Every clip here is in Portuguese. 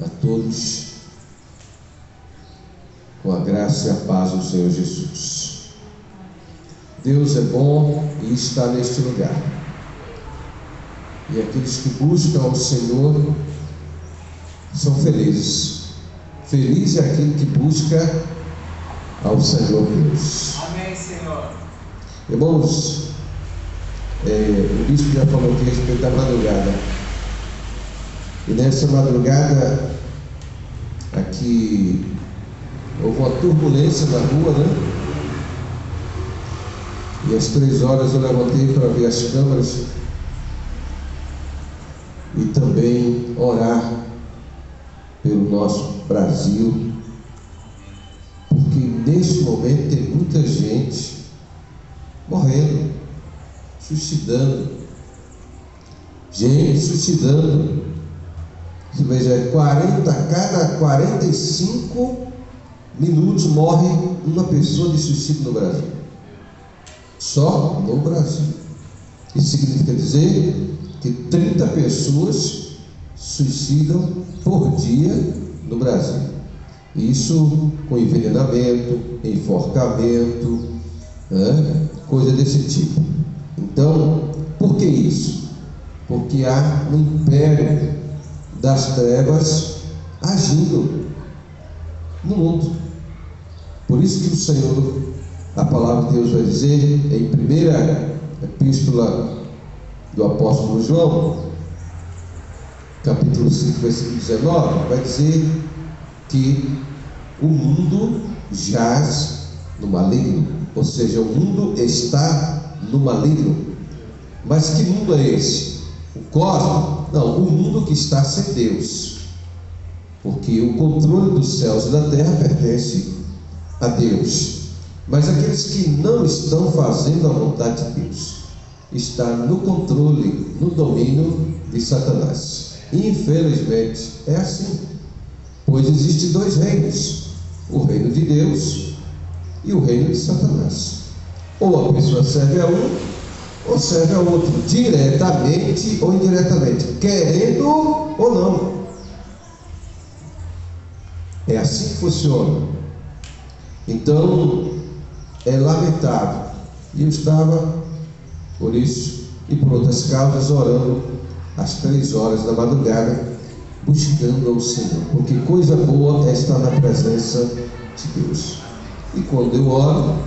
a todos com a graça e a paz do Senhor Jesus. Deus é bom e está neste lugar. E aqueles que buscam ao Senhor são felizes. Feliz é aquele que busca ao Senhor Deus. Amém, Senhor. Irmãos, o bispo já falou aqui a respeito da madrugada. E nessa madrugada, aqui houve uma turbulência na rua, né? E às 3 horas eu levantei para ver as câmeras e também orar pelo nosso Brasil, porque neste momento tem muita gente morrendo, suicidando. Gente suicidando. Você veja, cada 45 minutos morre uma pessoa de suicídio no Brasil. Só no Brasil. Isso significa dizer que 30 pessoas suicidam por dia no Brasil. Isso com envenenamento, enforcamento, coisa desse tipo. Então, por que isso? Porque há um império das trevas agindo no mundo. Por isso que o Senhor, a palavra de Deus vai dizer em primeira epístola do apóstolo João, capítulo 5, versículo 19, vai dizer que o mundo jaz no maligno, ou seja, o mundo está no maligno. Mas que mundo é esse? O cosmos? Não, o mundo que está sem Deus, porque o controle dos céus e da terra pertence a Deus. Mas aqueles que não estão fazendo a vontade de Deus está no controle, no domínio de Satanás. Infelizmente é assim, pois existem 2 reinos: o reino de Deus e o reino de Satanás. Ou a pessoa serve a um ou serve ao outro, diretamente ou indiretamente, querendo ou não. É assim que funciona. Então é lamentável. E eu estava, por isso e por outras causas, orando às 3 horas da madrugada, buscando ao Senhor, porque coisa boa é estar na presença de Deus. E quando eu oro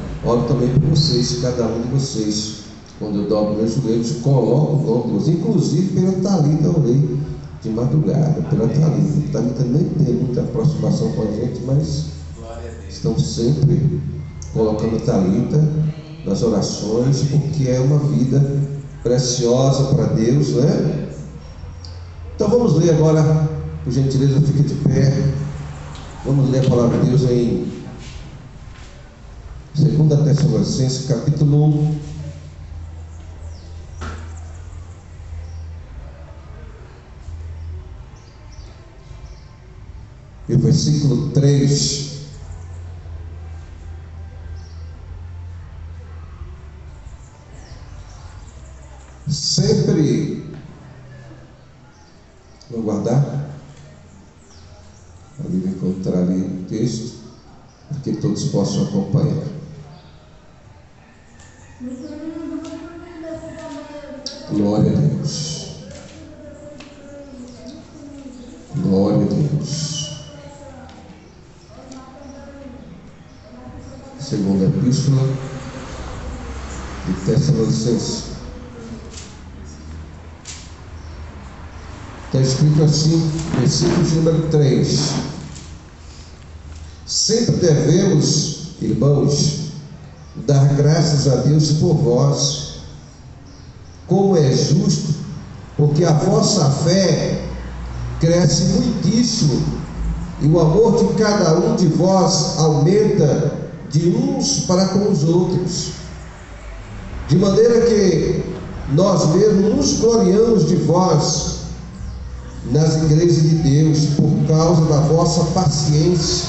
também por vocês, cada um de vocês. Quando eu dobro meus joelhos, coloco o nome de Deus. Inclusive pela Thalita, eu orei de madrugada, pela Thalita. Thalita nem tem muita aproximação com a gente, mas estão sempre colocando a Thalita nas orações, porque é uma vida preciosa para Deus, né? Então vamos ler agora, por gentileza, fique de pé. Vamos ler a palavra de Deus em 2 Tessalonicenses, capítulo 1. E o versículo 3. Sempre, vou guardar, ali vou encontrar ali o texto, para que todos possam acompanhar. Glória a Deus. Glória a Deus. Segunda epístola de Tessalonicenses. Está escrito assim, versículo de número 3. Sempre devemos, irmãos, dar graças a Deus por vós, como é justo, porque a vossa fé cresce muitíssimo, e o amor de cada um de vós aumenta de uns para com os outros, de maneira que nós mesmos nos gloriamos de vós nas igrejas de Deus, por causa da vossa paciência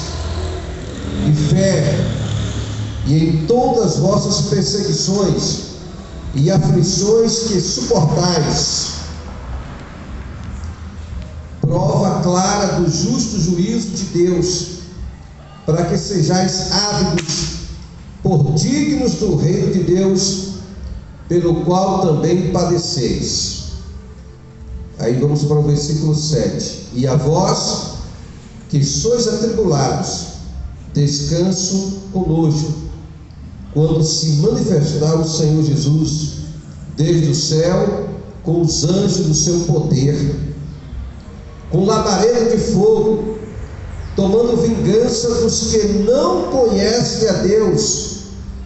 e fé, e em todas as vossas perseguições e aflições que suportais. Prova prova clara do justo juízo de Deus, para que sejais ávidos por dignos do reino de Deus, pelo qual também padeceis. Aí vamos para o versículo 7. E a vós, que sois atribulados, descanso conosco, quando se manifestar o Senhor Jesus, desde o céu, com os anjos do seu poder, com labareda de fogo, tomando vingança dos que não conhecem a Deus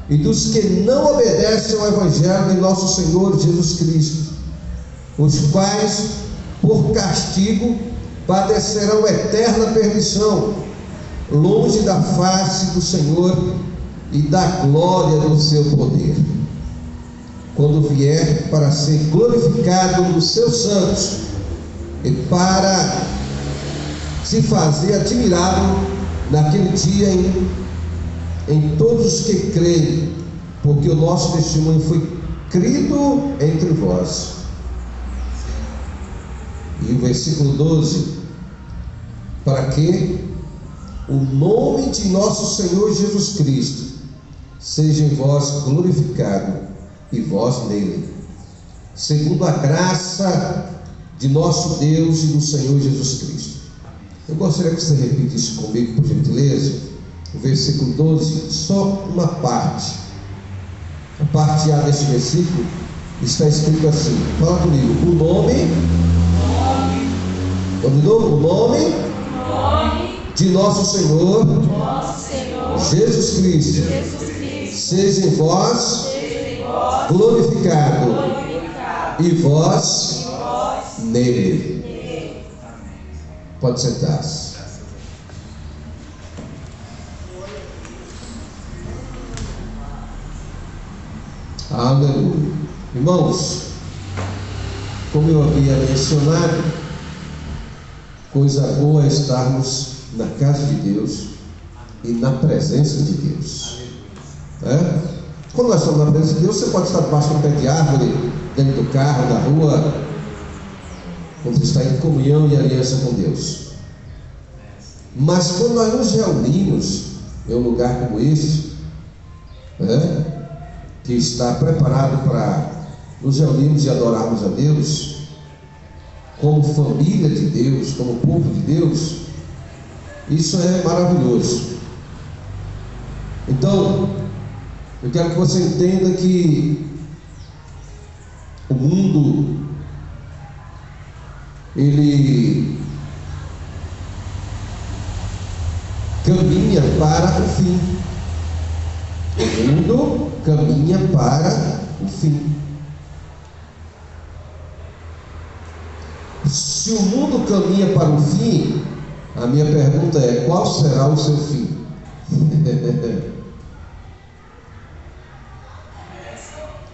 e dos que não obedecem ao Evangelho de nosso Senhor Jesus Cristo, os quais, por castigo, padecerão eterna perdição, longe da face do Senhor e da glória do seu poder, quando vier para ser glorificado nos seus santos e para se fazer admirável naquele dia em todos os que creem, porque o nosso testemunho foi crido entre vós. E o versículo 12: para que o nome de nosso Senhor Jesus Cristo seja em vós glorificado, e vós nele, segundo a graça de nosso Deus e do Senhor Jesus Cristo. Eu gostaria que você repetisse comigo, por gentileza, o versículo 12, só uma parte. A parte A deste versículo está escrito assim, fala comigo: o nome de nosso Senhor Jesus Cristo seja em vós glorificado, e vós nele. Pode sentar-se. Aleluia. Irmãos, como eu havia mencionado, coisa boa é estarmos na casa de Deus e na presença de Deus. Quando nós estamos na presença de Deus, você pode estar debaixo de um pé de árvore, dentro do carro, na rua, quando você está em comunhão e aliança com Deus. Mas quando nós nos reunimos em um lugar como este, que está preparado para nos reunirmos e adorarmos a Deus, como família de Deus, como povo de Deus, isso é maravilhoso. Então, eu quero que você entenda que o mundo, ele caminha para o fim. O mundo caminha para o fim. Se o mundo caminha para o fim, a minha pergunta é: qual será o seu fim?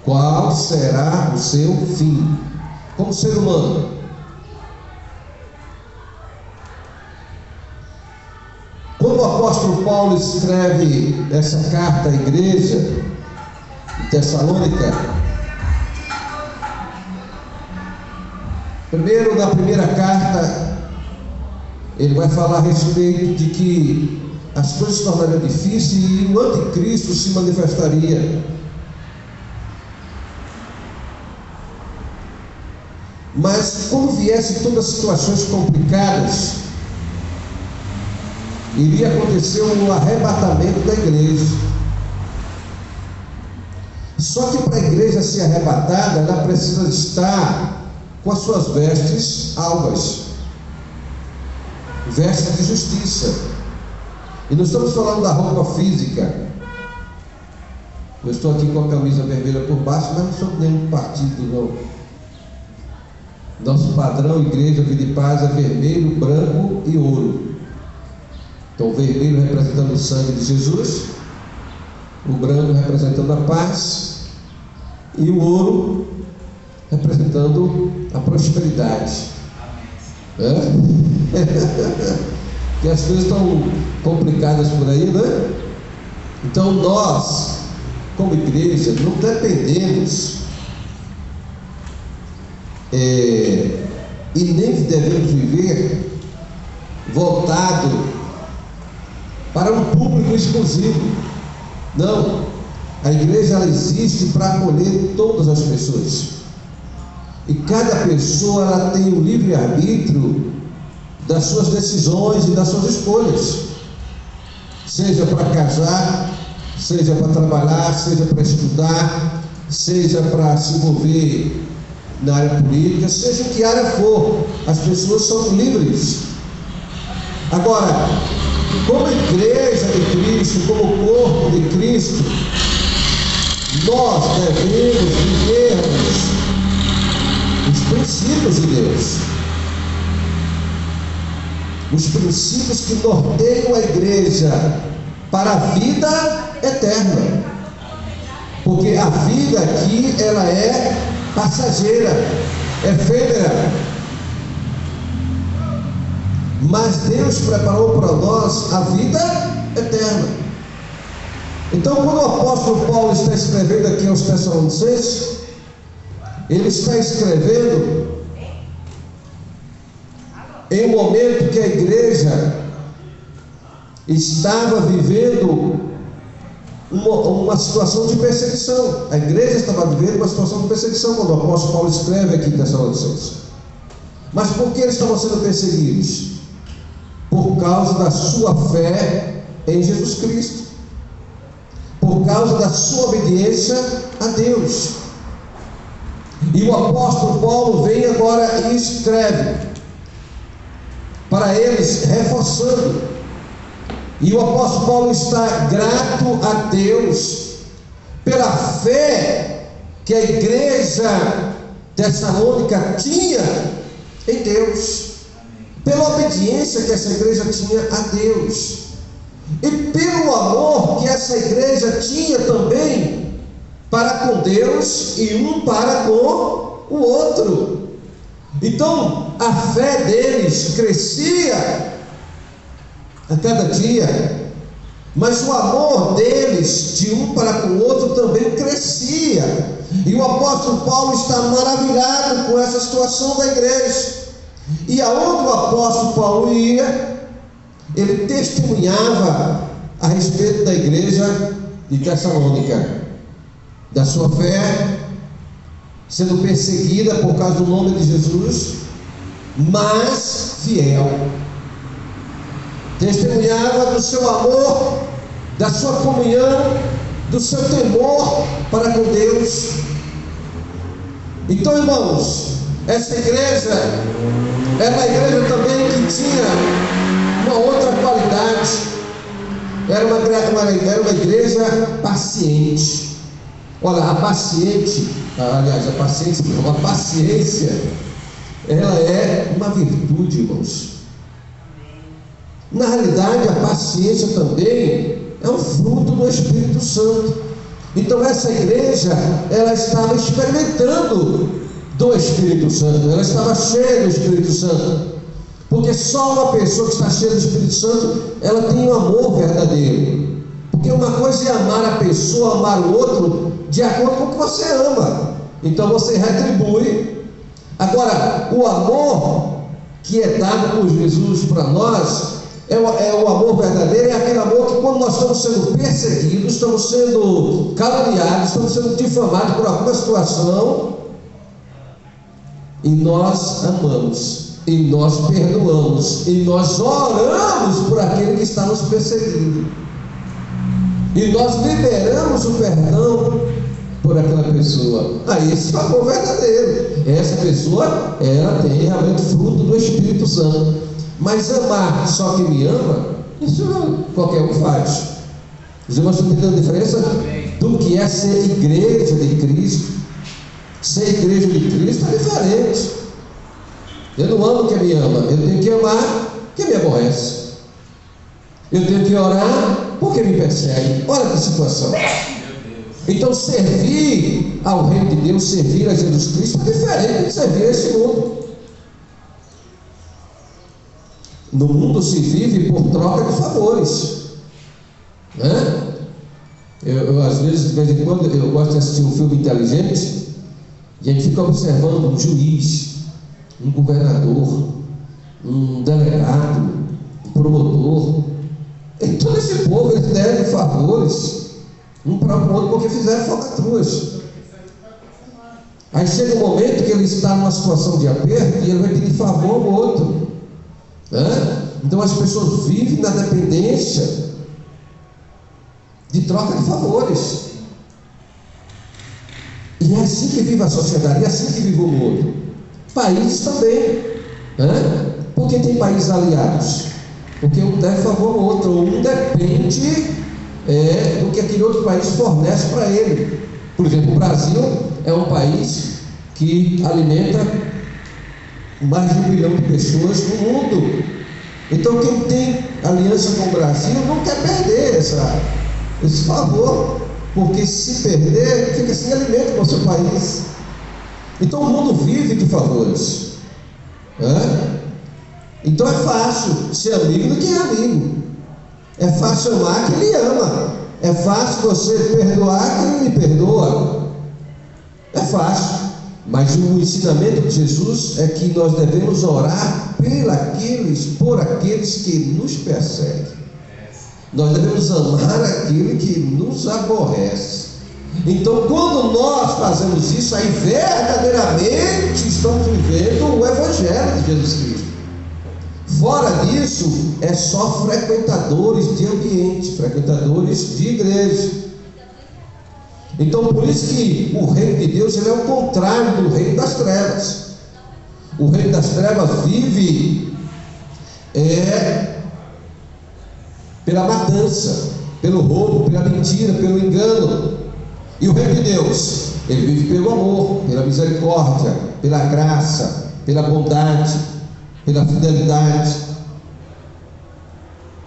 Qual será o seu fim? Como ser humano. Quando o apóstolo Paulo escreve essa carta à igreja de Tessalônica, primeiro, na primeira carta, ele vai falar a respeito de que as coisas se tornariam difíceis e o anticristo se manifestaria. Mas quando viessem todas as situações complicadas, iria acontecer um arrebatamento da igreja. Só que para a igreja ser arrebatada, ela precisa estar com as suas vestes alvas, vestes de justiça. E não estamos falando da roupa física. Eu estou aqui com a camisa vermelha por baixo, mas não sou nenhum partido, não. Nosso padrão, igreja, vida e paz, é vermelho, branco e ouro. Então, o vermelho representando o sangue de Jesus, o branco representando a paz, e o ouro representando a prosperidade. Que as coisas estão complicadas por aí, né? Então, nós, como igreja, não dependemos e nem devemos viver voltado para um público exclusivo. Não, a igreja ela existe para acolher todas as pessoas. E cada pessoa ela tem o livre-arbítrio das suas decisões e das suas escolhas. Seja para casar, seja para trabalhar, seja para estudar, seja para se envolver na área política, seja em que área for, as pessoas são livres. Agora, como igreja de Cristo, como corpo de Cristo, nós devemos vivermos os princípios de Deus, os princípios que norteiam a igreja para a vida eterna, porque a vida aqui ela é passageira, efêmera, mas Deus preparou para nós a vida eterna. Então, quando o apóstolo Paulo está escrevendo aqui aos Tessalonicenses, ele está escrevendo em um momento que a igreja estava vivendo uma situação de perseguição. A igreja estava vivendo uma situação de perseguição quando o apóstolo Paulo escreve aqui em Tessalonicenses. Mas por que eles estavam sendo perseguidos? Por causa da sua fé em Jesus Cristo, por causa da sua obediência a Deus. E o apóstolo Paulo vem agora e escreve para eles, reforçando. E o apóstolo Paulo está grato a Deus pela fé que a igreja tessalônica tinha em Deus, pela obediência que essa igreja tinha a Deus, e pelo amor que essa igreja tinha também para com Deus e um para com o outro. Então a fé deles crescia a cada dia, mas o amor deles de um para com o outro também crescia. E o apóstolo Paulo está maravilhado com essa situação da igreja. E aonde o apóstolo Paulo ia, ele testemunhava a respeito da igreja de Tessalônica, da sua fé, sendo perseguida por causa do nome de Jesus, mas fiel. Testemunhava do seu amor, da sua comunhão, do seu temor para com Deus. Então, irmãos, essa igreja era uma igreja também que tinha uma outra qualidade. Era uma igreja paciente. Olha, a paciência, ela é uma virtude, irmãos. Na realidade, a paciência também é um fruto do Espírito Santo. Então essa igreja, ela estava experimentando do Espírito Santo, ela estava cheia do Espírito Santo, porque só uma pessoa que está cheia do Espírito Santo, ela tem um amor verdadeiro. Porque uma coisa é amar a pessoa, amar o outro de acordo com o que você ama, então você retribui. Agora, o amor que é dado por Jesus para nós é o amor verdadeiro, é aquele amor que, quando nós estamos sendo perseguidos, estamos sendo caluniados, estamos sendo difamados por alguma situação, e nós amamos, e nós perdoamos, e nós oramos por aquele que está nos perseguindo, e nós liberamos o perdão por aquela pessoa. Aí esse é o amor verdadeiro. Essa pessoa, ela tem realmente fruto do Espírito Santo. Mas amar só que me ama, isso qualquer um faz. Os irmãos estão entendendo a diferença do que é ser igreja de Cristo? Ser igreja de Cristo é diferente. Eu não amo quem me ama, eu tenho que amar quem me aborrece. Eu tenho que orar porque me persegue. Olha que situação. Então servir ao Reino de Deus, servir a Jesus Cristo é diferente de servir a esse mundo. No mundo se vive por troca de favores, né? Eu às vezes, de vez em quando, eu gosto de assistir um filme inteligente e a gente fica observando um juiz, um governador, um delegado, promotor. E todo esse povo, eles devem favores um para o outro porque fizeram falcatruas. Aí chega um momento que ele está numa situação de aperto e ele vai pedir favor ao outro. Então as pessoas vivem na dependência de troca de favores. E é assim que vive a sociedade, é assim que vive o mundo. Países também. Por que tem países aliados? Porque um deve favor ao outro, ou um depende do que aquele outro país fornece para ele. Por exemplo, o Brasil é um país que alimenta mais de 1 bilhão de pessoas no mundo. Então quem tem aliança com o Brasil não quer perder esse favor, porque se perder, fica sem alimento para o seu país. Então o mundo vive de favores. Então é fácil ser amigo do que é amigo. É fácil amar quem lhe ama. É fácil você perdoar quem lhe perdoa. É fácil. Mas o ensinamento de Jesus é que nós devemos orar por aqueles que nos perseguem. Nós devemos amar aquele que nos aborrece. Então, quando nós fazemos isso, aí verdadeiramente estamos vivendo o Evangelho de Jesus Cristo. Fora disso, é só frequentadores de ambiente, frequentadores de igreja. Então, por isso que o reino de Deus ele é o contrário do reino das trevas. O reino das trevas vive pela matança, pelo roubo, pela mentira, pelo engano. E o reino de Deus, ele vive pelo amor, pela misericórdia, pela graça, pela bondade, pela fidelidade.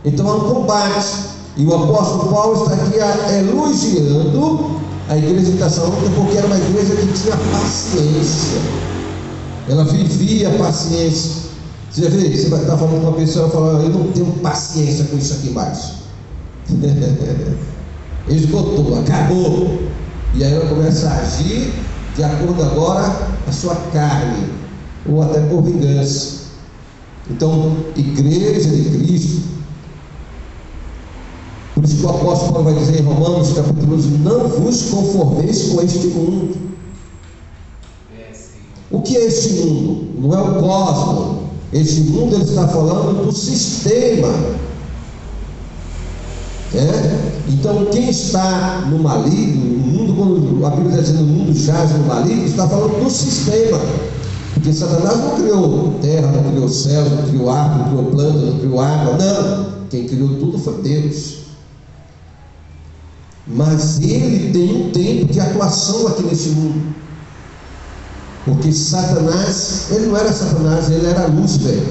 Então há um combate. E o apóstolo Paulo está aqui elogiando a igreja de Tessalônica, porque era uma igreja que tinha paciência. Ela vivia a paciência. Você vê, você vai estar falando com uma pessoa e falar: eu não tenho paciência com isso aqui mais. Esgotou, acabou. E aí ela começa a agir de acordo agora a sua carne, ou até por vingança. Então, igreja de Cristo. Por isso que o apóstolo Paulo vai dizer em Romanos capítulo 11: não vos conformeis com este mundo. O que é este mundo? Não é o cosmos. Este mundo, ele está falando do sistema. Então quem está no maligno, o mundo, quando a Bíblia está dizendo o mundo jaz no maligno, está falando do sistema. Porque Satanás não criou terra, não criou céu, não criou ar, não criou planta, não criou água. Não, quem criou tudo foi Deus. Mas ele tem um tempo de atuação aqui nesse mundo. Porque Satanás, ele não era Satanás, ele era Lúcifer.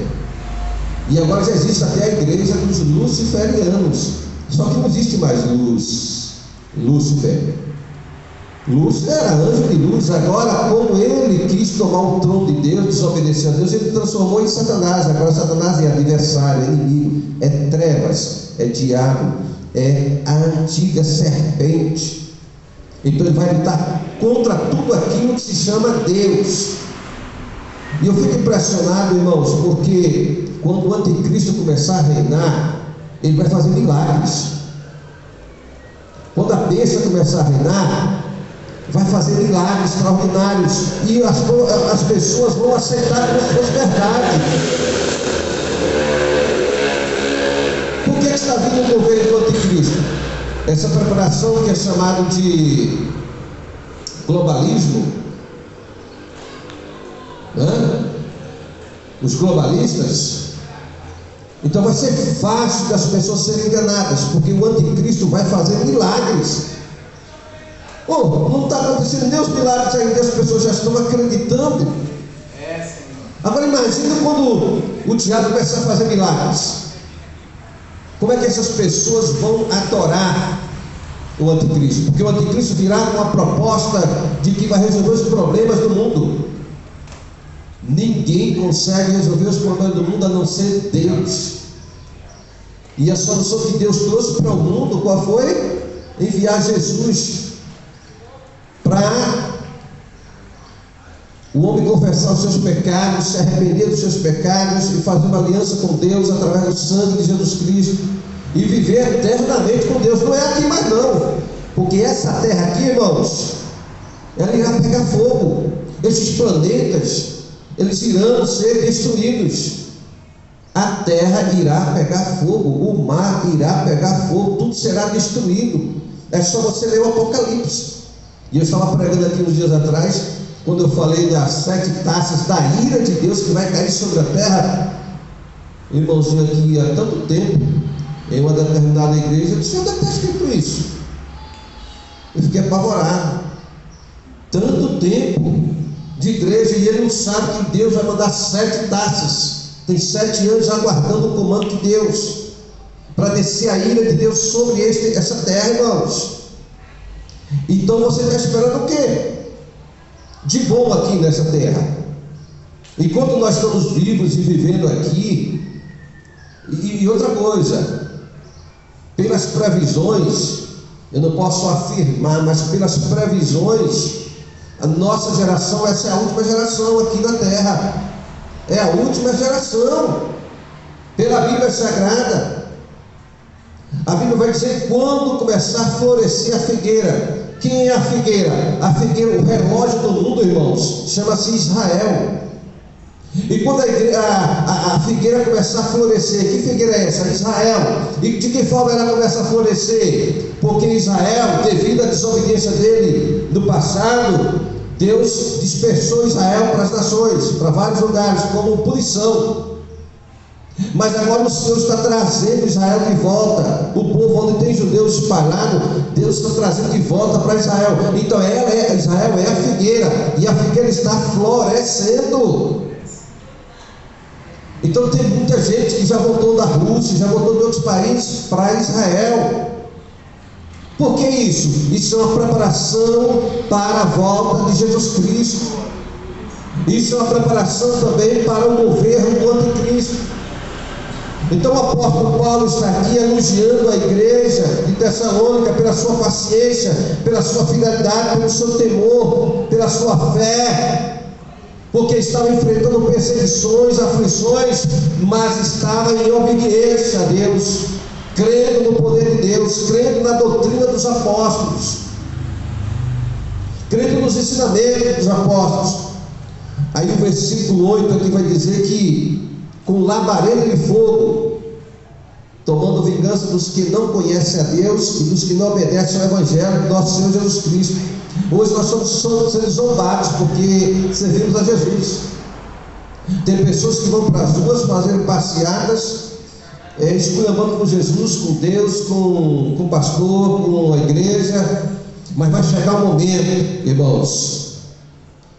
E agora já existe até a igreja dos luciferianos. Só que não existe mais Lúcifer. Lúcifer era anjo de luz. Agora, como ele quis tomar o trono de Deus, desobedeceu a Deus, ele transformou em Satanás. Agora Satanás é adversário, é inimigo, é trevas, é diabo, é a antiga serpente. Então ele vai lutar contra tudo aquilo que se chama Deus. E eu fico impressionado, irmãos, porque quando o anticristo começar a reinar, ele vai fazer milagres. Quando a besta começar a reinar, vai fazer milagres extraordinários. E as pessoas vão aceitar como se fosse verdade. Por que está vindo o governo do anticristo? Essa preparação que é chamada de globalismo, os globalistas. Então vai ser fácil das pessoas serem enganadas, porque o anticristo vai fazer milagres. Não está acontecendo nem os milagres ainda, as pessoas já estão acreditando. Agora imagina quando o diabo começar a fazer milagres. Como é que essas pessoas vão adorar o anticristo? Porque o anticristo virá com uma proposta de que vai resolver os problemas do mundo. Ninguém consegue resolver os problemas do mundo a não ser Deus. E a solução que Deus trouxe para o mundo, qual foi? Enviar Jesus para O homem confessar os seus pecados, se arrepender dos seus pecados e fazer uma aliança com Deus através do sangue de Jesus Cristo e viver eternamente com Deus. Não é aqui mais não, porque essa terra aqui, irmãos, ela irá pegar fogo. Esses planetas, eles irão ser destruídos. A terra irá pegar fogo, o mar irá pegar fogo, tudo será destruído. É só você ler o Apocalipse. E eu estava pregando aqui uns dias atrás, quando eu falei das 7 taças da ira de Deus que vai cair sobre a terra. Irmãozinho aqui há tanto tempo, em uma determinada igreja, eu disse: onde é que está escrito isso? Eu fiquei apavorado. Tanto tempo de igreja e ele não sabe que Deus vai mandar 7 taças. Tem 7 anos aguardando o comando de Deus para descer a ira de Deus sobre essa terra, irmãos. Então você está esperando o quê? De bom aqui nessa terra. Enquanto nós estamos vivos e vivendo aqui, e outra coisa, pelas previsões, eu não posso afirmar, mas pelas previsões, a nossa geração, essa é a última geração aqui na terra. É a última geração, pela Bíblia Sagrada. A Bíblia vai dizer quando começar a florescer a figueira. Quem é a figueira? A figueira, o relógio do mundo, irmãos, chama-se Israel. E quando a figueira começar a florescer, que figueira é essa? Israel. E de que forma ela começa a florescer? Porque Israel, devido à desobediência dele no passado, Deus dispersou Israel para as nações, para vários lugares, como punição. Mas agora o Senhor está trazendo Israel de volta. O povo onde tem judeus espalhados, Deus está trazendo de volta para Israel. Então Israel é a figueira, e a figueira está florescendo. Então tem muita gente que já voltou da Rússia, já voltou de outros países para Israel. Por que isso? Isso é uma preparação para a volta de Jesus Cristo. Isso é uma preparação também para o governo do anticristo. Então o apóstolo Paulo está aqui elogiando a igreja de Tessalônica pela sua paciência, pela sua fidelidade, pelo seu temor, pela sua fé, porque estava enfrentando perseguições, aflições, mas estava em obediência a Deus, crendo no poder de Deus, crendo na doutrina dos apóstolos, crendo nos ensinamentos dos apóstolos. Aí o versículo 8 aqui vai dizer que com labareda de fogo, tomando vingança dos que não conhecem a Deus e dos que não obedecem ao Evangelho do nosso Senhor Jesus Cristo. Hoje nós somos sendo zombados porque servimos a Jesus. Tem pessoas que vão para as ruas fazendo passeadas, esculhambando com Jesus, com Deus, com o pastor, com a igreja. Mas vai chegar um momento, irmãos,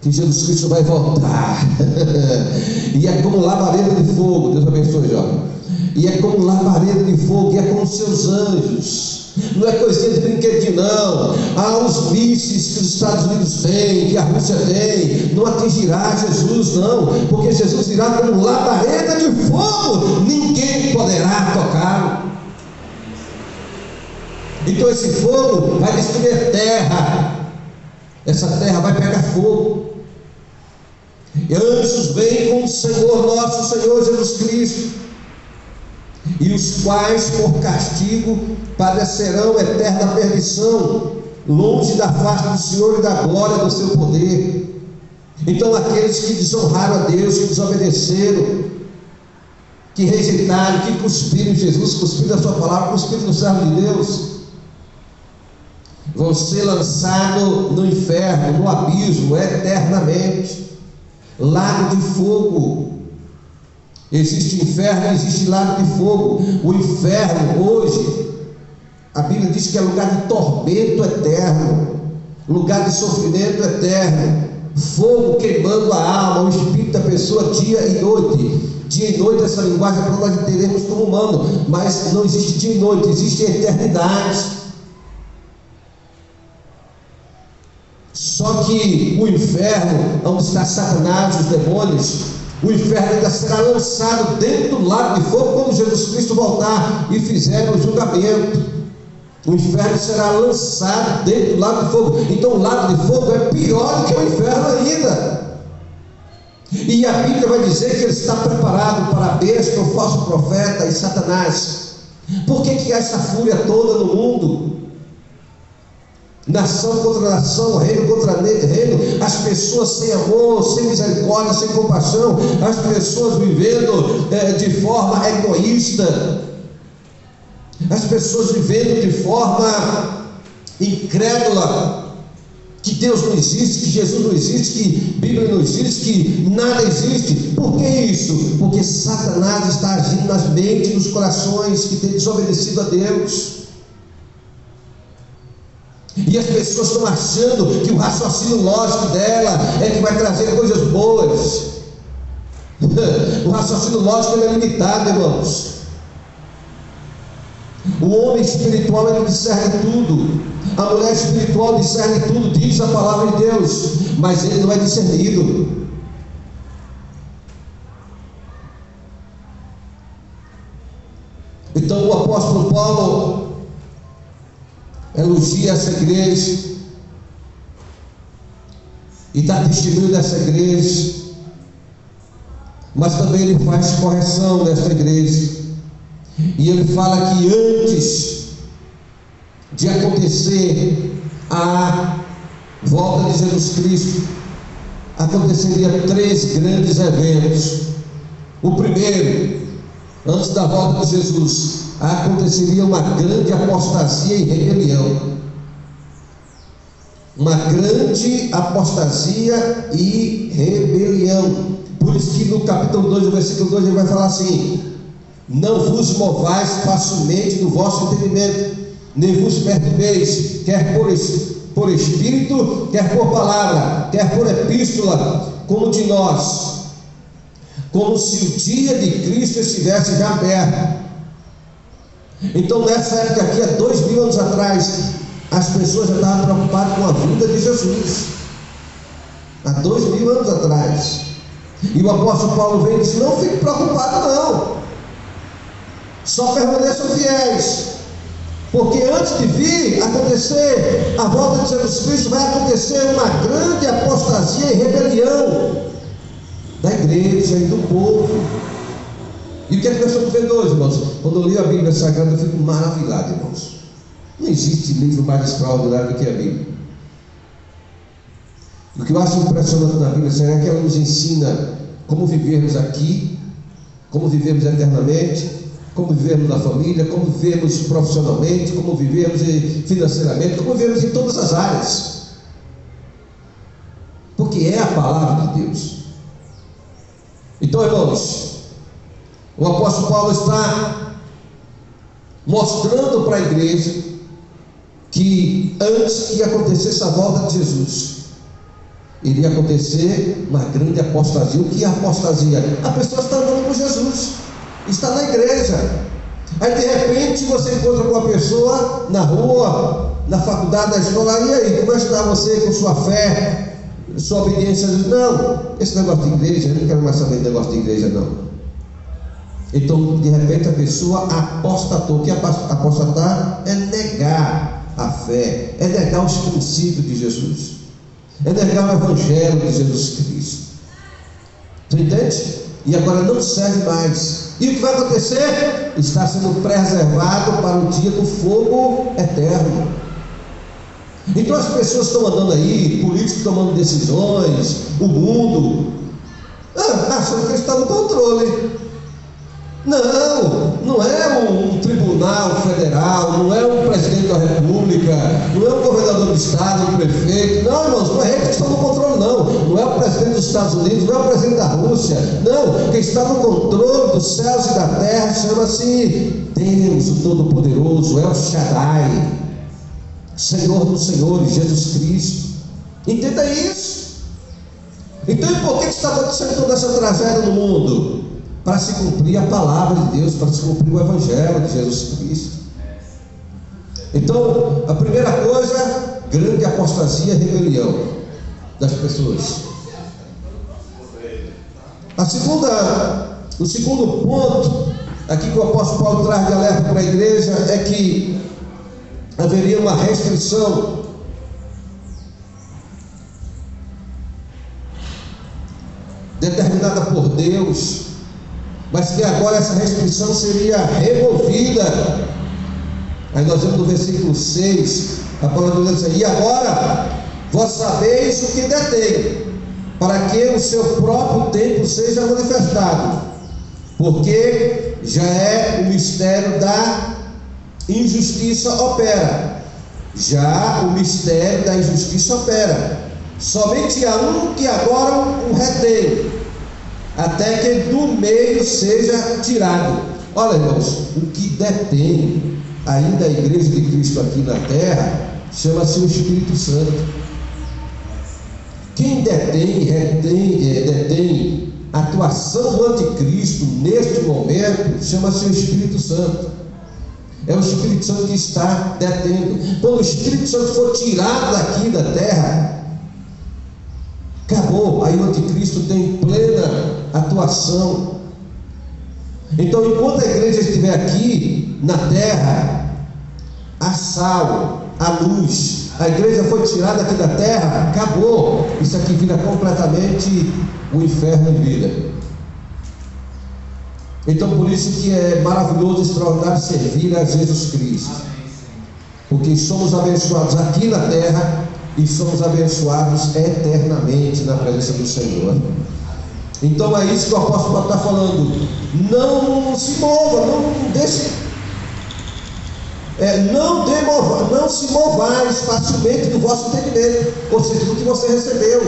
que Jesus Cristo vai voltar e é como labareda de fogo. Deus abençoe, Jó. E é como labareda de fogo, e é como seus anjos. Não é coisinha de brinquedinho, não. Os mísseis que os Estados Unidos têm, que a Rússia tem, não atingirá Jesus, não, porque Jesus irá como labareda de fogo, ninguém poderá tocá-lo. Então esse fogo vai destruir a terra. Essa terra vai pegar fogo. E anjos vêm com o Senhor, nosso Senhor Jesus Cristo, e os quais por castigo padecerão eterna perdição, longe da face do Senhor e da glória do seu poder. Então aqueles que desonraram a Deus, que desobedeceram, que rejeitaram, que cuspiram em Jesus, cuspiram a sua palavra, cuspiram no servo de Deus, vão ser lançados no inferno, no abismo, eternamente. Lago de fogo. Existe inferno, existe lago de fogo. O inferno hoje, a Bíblia diz que é lugar de tormento eterno, lugar de sofrimento eterno, fogo queimando a alma, o espírito da pessoa dia e noite. Dia e noite, essa linguagem para nós entendermos como humano, mas não existe dia e noite, existe eternidade. Só que o inferno, onde está Satanás, os demônios, o inferno ainda será lançado dentro do lago de fogo quando Jesus Cristo voltar e fizer o julgamento. O inferno será lançado dentro do lago de fogo. Então o lago de fogo é pior do que o inferno ainda. E a Bíblia vai dizer que ele está preparado para a besta, o falso profeta e Satanás. Por que há essa fúria toda no mundo? Nação contra nação, reino contra reino, as pessoas sem amor, sem misericórdia, sem compaixão, as pessoas vivendo de forma egoísta, as pessoas vivendo de forma incrédula, que Deus não existe, que Jesus não existe, que Bíblia não existe, que nada existe. Por que isso? Porque Satanás está agindo nas mentes, nos corações que têm desobedecido a Deus. E as pessoas estão achando que o raciocínio lógico dela é que vai trazer coisas boas. O raciocínio lógico é limitado, irmãos. O homem espiritual, ele discerne tudo. A mulher espiritual discerne tudo, diz a palavra de Deus, mas ele não é discernido. Então o apóstolo Paulo elogia essa igreja e dá testemunho dessa igreja, mas também ele faz correção nessa igreja. E ele fala que antes de acontecer a volta de Jesus Cristo, aconteceria 3 grandes eventos. O primeiro, antes da volta de Jesus, aconteceria uma grande apostasia e rebelião. Uma grande apostasia e rebelião. Por isso que no capítulo 2, no versículo 2, ele vai falar assim: não vos movais facilmente do vosso entendimento, nem vos perturbeis, quer por espírito, quer por palavra, quer por epístola, como de nós, como se o dia de Cristo estivesse já perto. Então nessa época aqui, há 2000 anos atrás, as pessoas já estavam preocupadas com a vinda de Jesus. Há 2000 anos atrás. E o apóstolo Paulo vem e diz: não fique preocupado não, só permaneçam fiéis, porque antes de vir acontecer a volta de Jesus Cristo, vai acontecer uma grande apostasia e rebelião da igreja e do povo. E o que é que nós estamos vendo hoje, irmãos? Quando eu leio a Bíblia Sagrada, eu fico maravilhado, irmãos. Não existe livro mais extraordinário do que a Bíblia. O que eu acho impressionante na Bíblia Sagrada é que ela nos ensina como vivermos aqui, como vivemos eternamente, como vivemos na família, como vivemos profissionalmente, como vivemos financeiramente, como vivemos em todas as áreas, porque é a palavra de Deus. Então, irmãos, o apóstolo Paulo está mostrando para a igreja que antes que acontecesse a volta de Jesus, iria acontecer uma grande apostasia. O que é apostasia? A pessoa está andando com Jesus, está na igreja, aí de repente você encontra com uma pessoa na rua, na faculdade, na escola, e aí, como é que está você com sua fé, sua obediência? Não, esse negócio de igreja, eu não quero mais saber de negócio de igreja não. Então de repente a pessoa apostatou. O que é apostatar? É negar a fé, é negar os princípios de Jesus, é negar o evangelho de Jesus Cristo. Tu entende? E agora não serve mais. E o que vai acontecer? Está sendo preservado para o dia do fogo eterno. Então as pessoas estão andando aí, políticos tomando decisões, o mundo, achando que está no controle. Não é um tribunal federal, não é um presidente da república, não é um governador do estado, um prefeito. Não, irmãos, não é eles que estão no controle, não é o presidente dos Estados Unidos, não é o presidente da Rússia, não. Quem está no controle dos céus e da terra chama-se Deus, o Todo-Poderoso, El Shaddai, Senhor dos Senhores, Jesus Cristo. Entenda isso. Então, e por que está acontecendo toda essa tragédia no mundo? Para se cumprir a palavra de Deus, para se cumprir o evangelho de Jesus Cristo. Então, a primeira coisa, grande apostasia e rebelião das pessoas. O segundo ponto aqui que o apóstolo Paulo traz de alerta para a igreja é que haveria uma restrição determinada Deus, mas que agora essa restrição seria removida. Aí nós vemos no versículo 6, a palavra de Deus diz assim: e agora vós sabeis o que detém, para que o seu próprio tempo seja manifestado, porque já é o mistério da injustiça opera. Já o mistério da injustiça opera. Somente há um que agora o retém, até que do meio seja tirado. Olha, irmãos, o que detém ainda a igreja de Cristo aqui na terra chama-se o Espírito Santo. Quem detém a atuação do anticristo neste momento chama-se o Espírito Santo. É o Espírito Santo que está detendo. Quando o Espírito Santo for tirado daqui da terra, acabou. Aí o anticristo tem plena atuação. Então, enquanto a igreja estiver aqui na terra, a sal, a luz, a igreja foi tirada aqui da terra, acabou. Isso aqui vira completamente o inferno em vida. Então, por isso que é maravilhoso e extraordinário servir a Jesus Cristo, porque somos abençoados aqui na terra e somos abençoados eternamente na presença do Senhor. Então é isso que o apóstolo está falando. Não se mova, não deixe, não se movais facilmente do vosso entendimento, ou seja, do que você recebeu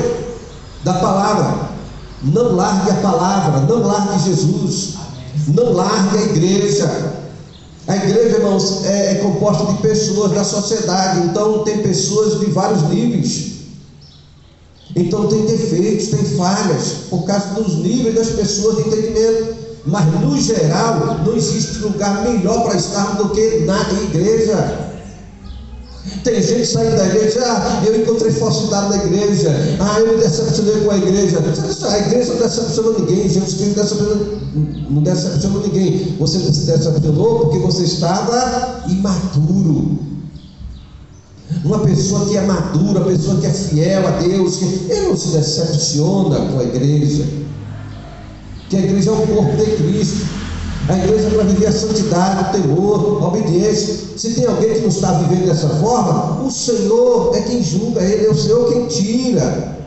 da palavra. Não largue a palavra, não largue Jesus, não largue a igreja. A igreja, irmãos, é composta de pessoas da sociedade. Então tem pessoas de vários níveis. Então tem defeitos, tem falhas, por causa dos níveis das pessoas de entendimento. Mas no geral, não existe lugar melhor para estar do que na igreja. Tem gente saindo da igreja: eu encontrei falsidade na igreja, eu me decepcionei com a igreja. A igreja não decepcionou ninguém, Jesus Cristo não decepcionou ninguém. Você se decepcionou porque você estava imaturo. Uma pessoa que é madura, uma pessoa que é fiel a Deus, ele não se decepciona com a igreja, que a igreja é o corpo de Cristo. A igreja é para viver a santidade, o temor, a obediência. Se tem alguém que não está vivendo dessa forma, o Senhor é quem julga, Ele é o Senhor quem tira.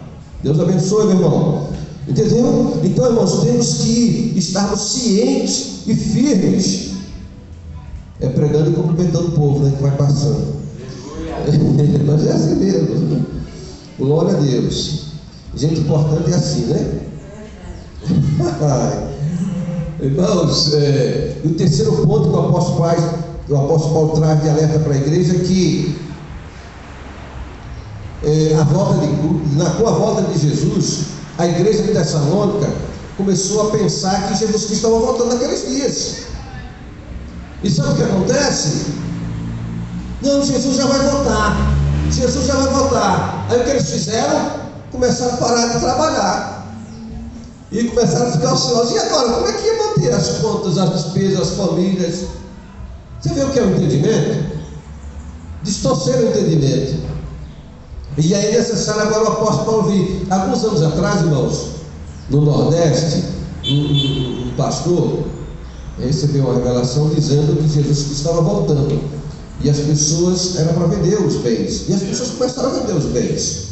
Deus abençoe, meu irmão. Entendeu? Então, irmãos, temos que estarmos cientes e firmes, pregando e cumprimentando o povo, né, que vai passando. Mas é assim mesmo. Glória a Deus. Gente importante é assim, né? Irmãos, o terceiro ponto que o apóstolo Paulo traz de alerta para a igreja é que com a volta de Jesus, a igreja de Tessalônica começou a pensar que Jesus Cristo estava voltando naqueles dias. E sabe o que acontece? Não, Jesus já vai voltar. Jesus já vai voltar. Aí o que eles fizeram? Começaram a parar de trabalhar e começaram a ficar ociosos. E agora, como é que ia manter as contas, as despesas, as famílias? Você vê o que é o entendimento? Distorcer o entendimento. E aí é necessário agora o apóstolo Paulo vir. Alguns anos atrás, irmãos, no Nordeste, um pastor recebeu uma revelação dizendo que Jesus estava voltando, e as pessoas, era para vender os bens, e as pessoas começaram a vender os bens.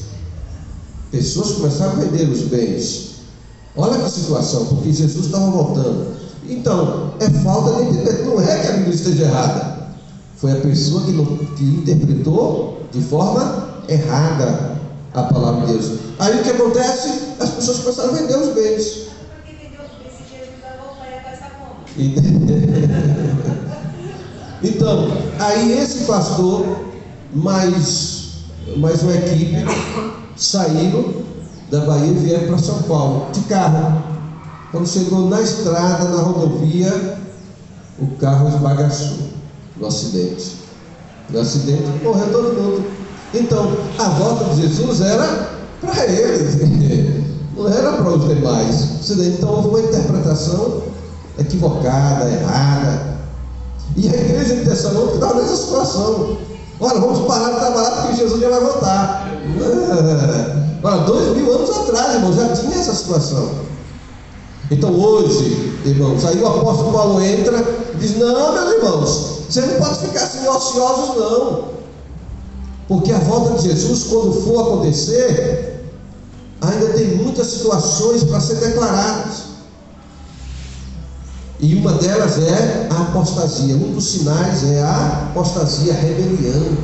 Pessoas começaram a vender os bens. Olha que situação, porque Jesus estava voltando. Então, é falta de entendimento. Não é que a Bíblia esteja errada, foi a pessoa que interpretou de forma errada a palavra de Deus. Aí o que acontece? As pessoas começaram a vender os bens. Porque vendeu os bens, se Jesus vai voltar, ia gastar como? Então, aí esse pastor, mais uma equipe, saíram da Bahia e vieram para São Paulo, de carro. Quando chegou na estrada, na rodovia, o carro esbagaçou no acidente. No acidente, morreu todo mundo. Então, a volta de Jesus era para eles, não era para os demais. Então, houve uma interpretação equivocada, errada. E a igreja de Tessalônica estava nessa situação. Olha, vamos parar de trabalhar porque Jesus já vai voltar. Olha, 2000 anos atrás, irmão, já tinha essa situação. Então hoje, irmãos, aí o apóstolo Paulo entra e diz: não, meus irmãos, você não pode ficar assim ociosos, não, porque a volta de Jesus, quando for acontecer, ainda tem muitas situações para ser declaradas. E uma delas é a apostasia. Um dos sinais é a apostasia, a rebelião.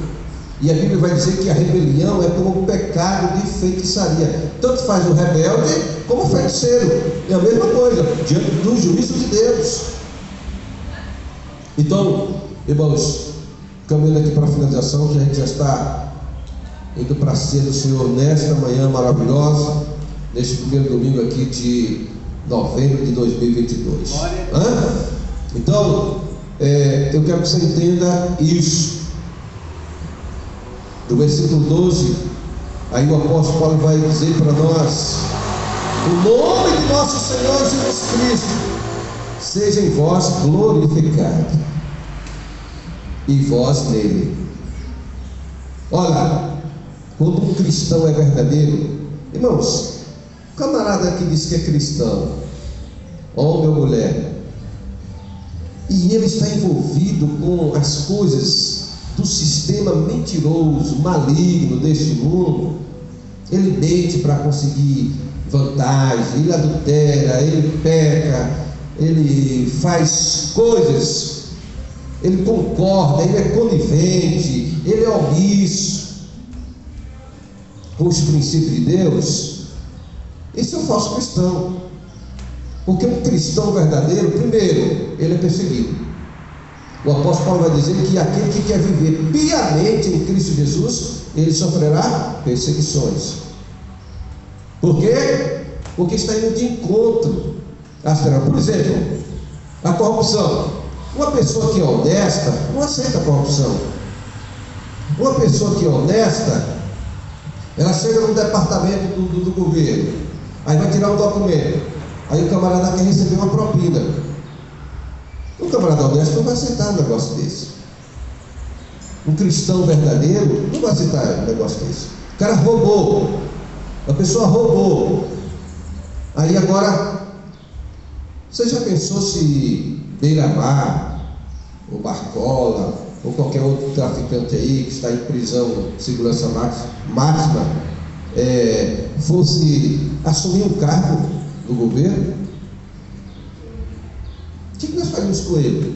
E a Bíblia vai dizer que a rebelião é como um pecado de feitiçaria. Tanto faz o rebelde como o feiticeiro. É a mesma coisa, diante do juízo de Deus. Então, irmãos, caminhando aqui para a finalização, que a gente já está indo para a ceia do Senhor nesta manhã maravilhosa, neste primeiro domingo aqui de novembro de 2022. Então, eu quero que você entenda isso. Do versículo 12, aí o apóstolo Paulo vai dizer para nós: o nome de nosso Senhor Jesus Cristo seja em vós glorificado, e vós nele. Olha, quando um cristão é verdadeiro, irmãos, o camarada que diz que é cristão, homem ou mulher, e ele está envolvido com as coisas do sistema mentiroso, maligno deste mundo, ele mente para conseguir vantagem, ele adultera, ele peca, ele faz coisas, ele concorda, ele é conivente, ele é omisso com os princípios de Deus. Esse é um falso cristão, porque um cristão verdadeiro, primeiro, ele é perseguido. O apóstolo Paulo vai dizer que aquele que quer viver piamente em Cristo Jesus, ele sofrerá perseguições. Por quê? Porque está indo de encontro às trevas. Por exemplo, a corrupção. Uma pessoa que é honesta não aceita a corrupção. Uma pessoa que é honesta, ela chega no departamento do governo, aí vai tirar um documento, aí o camarada quer receber uma propina. Um camarada honesto não vai aceitar um negócio desse. Um cristão verdadeiro não vai aceitar um negócio desse. O cara roubou, a pessoa roubou. Aí agora, você já pensou se Beira-Mar, ou Barcola, ou qualquer outro traficante aí que está em prisão de segurança máxima, fosse assumir um cargo no governo? O que nós faríamos com ele?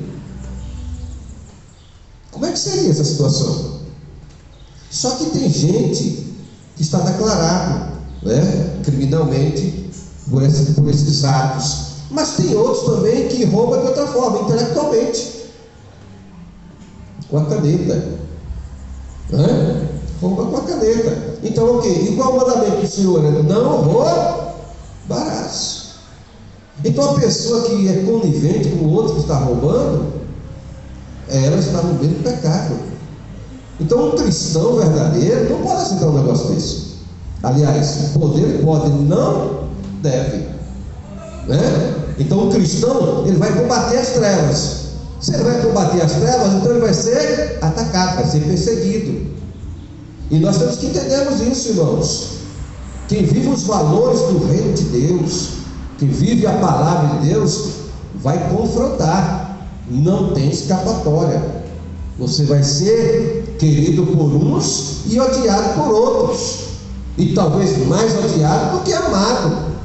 Como é que seria essa situação? Só que tem gente que está declarado, né, criminalmente por esses atos, mas tem outros também que roubam de outra forma, intelectualmente, com a caneta, né? Rouba com a caneta. Então o que? Igual o mandamento do Senhor, não roubarás. Então a pessoa que é conivente com o outro que está roubando, ela está no mesmo pecado. Então um cristão verdadeiro não pode aceitar um negócio desse. Aliás, poder pode, não deve, né? Então o cristão, ele vai combater as trevas. Se ele vai combater as trevas, então ele vai ser atacado, vai ser perseguido. E nós temos que entendermos isso, irmãos. Quem vive os valores do reino de Deus, quem vive a palavra de Deus, vai confrontar. Não tem escapatória. Você vai ser querido por uns e odiado por outros, e talvez mais odiado do que amado.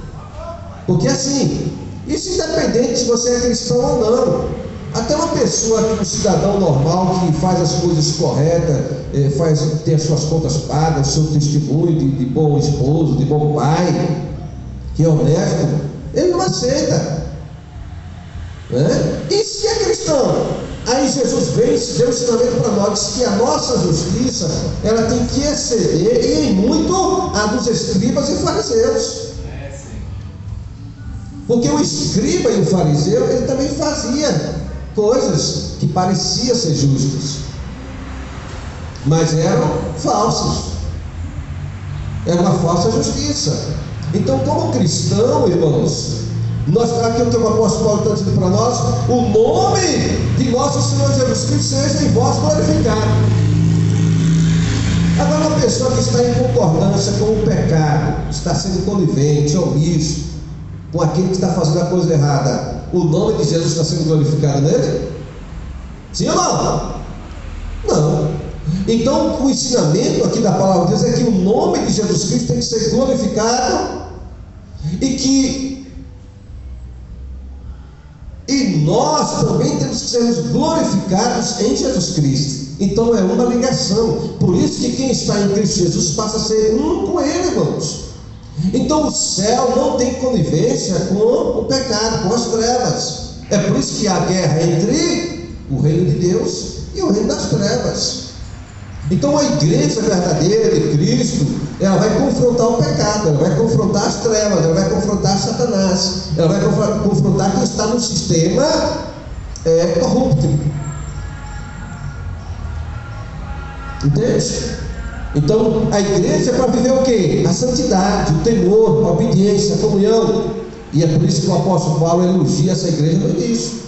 Porque assim, isso independente se você é cristão ou não. Até uma pessoa, um cidadão normal que faz as coisas corretas, tem as suas contas pagas, o seu testemunho de bom esposo, de bom pai, que é honesto, ele não aceita, né? E se é cristão, aí Jesus vem e deu um ensinamento para nós que a nossa justiça, ela tem que exceder, e em muito, a dos escribas e fariseus. Porque o escriba e o fariseu, ele também fazia coisas que pareciam ser justas, mas eram falsas. Era uma falsa justiça. Então, como cristão, irmãos, aqui o que o apóstolo Paulo está dizendo para nós: o nome de nosso Senhor Jesus Cristo seja em vós glorificado. Agora, uma pessoa que está em concordância com o pecado, está sendo conivente, omisso, com aquele que está fazendo a coisa errada, o nome de Jesus está sendo glorificado nele? Sim ou não? Não. Então o ensinamento aqui da palavra de Deus é que o nome de Jesus Cristo tem que ser glorificado, e nós também temos que sermos glorificados em Jesus Cristo. Então é uma ligação. Por isso que quem está em Cristo Jesus passa a ser um com Ele, irmãos. Então o céu não tem conivência com o pecado, com as trevas. É por isso que há guerra entre o reino de Deus e o reino das trevas. Então a igreja verdadeira de Cristo, ela vai confrontar o pecado, ela vai confrontar as trevas, ela vai confrontar Satanás, ela vai confrontar quem está no sistema corrupto. Entende? Então a igreja é para viver o quê? A santidade, o temor, a obediência, a comunhão. E é por isso que o apóstolo Paulo elogia essa igreja no início,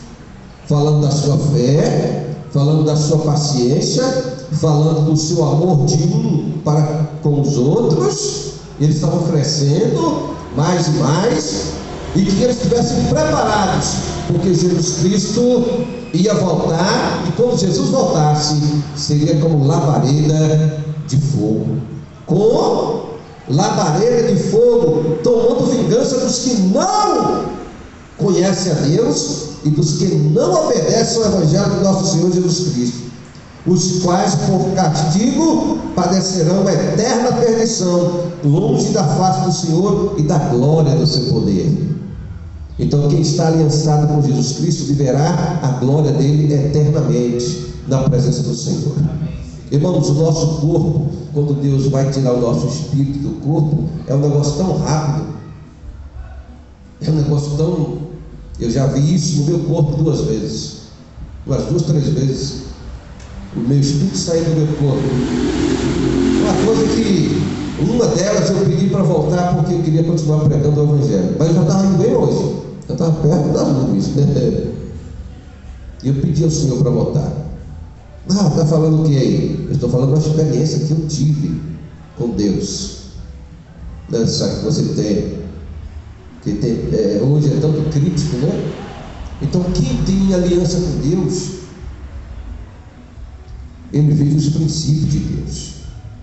falando da sua fé, falando da sua paciência, falando do seu amor de um para com os outros. Eles estavam crescendo mais e mais, e que eles estivessem preparados, porque Jesus Cristo ia voltar, e quando Jesus voltasse, seria como labareda de fogo, com labareda de fogo, tomando vingança dos que não conhecem a Deus e dos que não obedecem ao Evangelho do nosso Senhor Jesus Cristo, os quais por castigo padecerão eterna perdição, longe da face do Senhor e da glória do seu poder. Então quem está aliançado com Jesus Cristo viverá a glória dele eternamente na presença do Senhor. Irmãos, o nosso corpo, quando Deus vai tirar o nosso espírito do corpo, é um negócio tão rápido, é um negócio tão... Eu já vi isso no meu corpo 2 vezes, umas 2, 3 vezes, o meu espírito saindo do meu corpo. Uma coisa que, uma delas eu pedi para voltar porque eu queria continuar pregando o Evangelho, mas eu já estava indo bem longe, eu estava perto das nuvens, e eu pedi ao Senhor para voltar. Está falando o que aí? Eu estou falando uma experiência que eu tive com Deus, essa que você tem, hoje é tanto crítico, né? Então quem tem aliança com Deus, ele vive os princípios de Deus.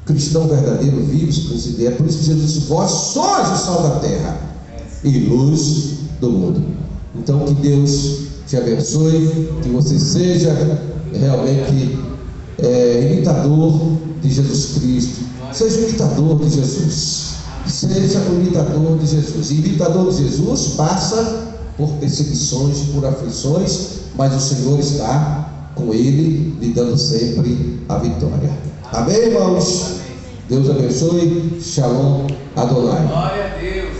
O cristão verdadeiro vive os princípios. É por isso que Jesus disse: vós sois o sal da terra e luz do mundo. Então que Deus te abençoe, que você seja realmente imitador de Jesus Cristo. Seja imitador de Jesus. Seja imitador de Jesus. E imitador de Jesus passa por perseguições, por aflições, mas o Senhor está com ele, lhe dando sempre a vitória. Amém, irmãos? Deus abençoe. Shalom Adonai. Glória a Deus.